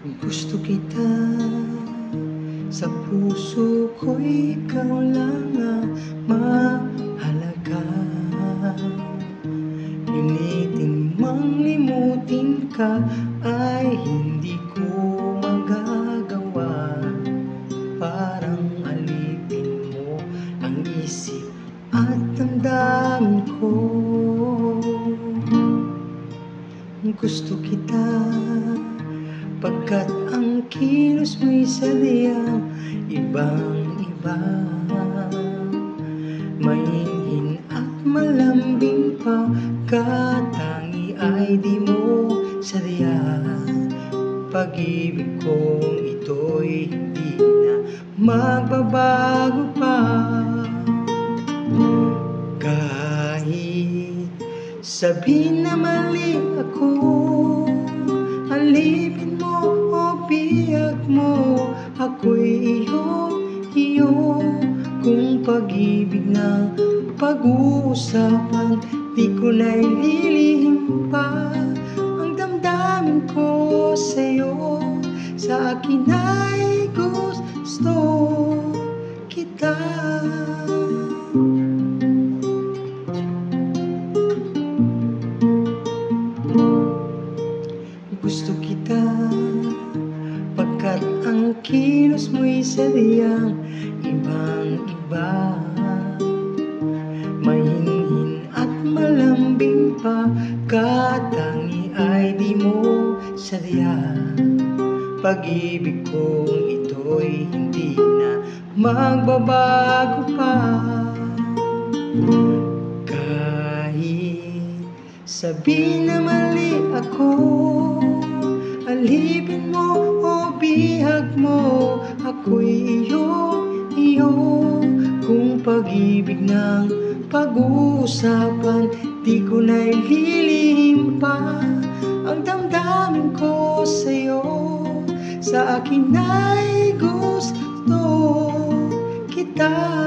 Gusto kita, sa puso ko'y ikaw lang ang mahalaga. Pilitin mang limutin ka ay hindi ko magagawa. Parang alipin mo ang isip at damdamin ko. Gusto kita pagkat ang kilos mo'y sadyang ibang-iba. Mainhin at malambing pa, katangi ay di mo sadya. Pag-ibig kong ito'y hindi na magbabago pa. Kahit sabihin na mali ako, alipin mo o biyag mo, ako'y iyo. Kung pag-ibig na pag-uusapan, di ko na ililihim pa ang damdamin ko sa'yo. Sa akin ay gusto kita. Gusto kita pagkat ang kilos mo'y sadyang ibang-iba. Mahinhin at malambing pa, katangi ay di mo sadya. Pag-ibig kong ito'y hindi na magbabago pa. Kahit sabihin na mali ako, alipin mo o bihag mo, ako'y iyo. Kung pag-ibig ng pag-uusapan, di ko na ililihim pa ang damdamin ko sa'yo. Sa akin ay gusto kita.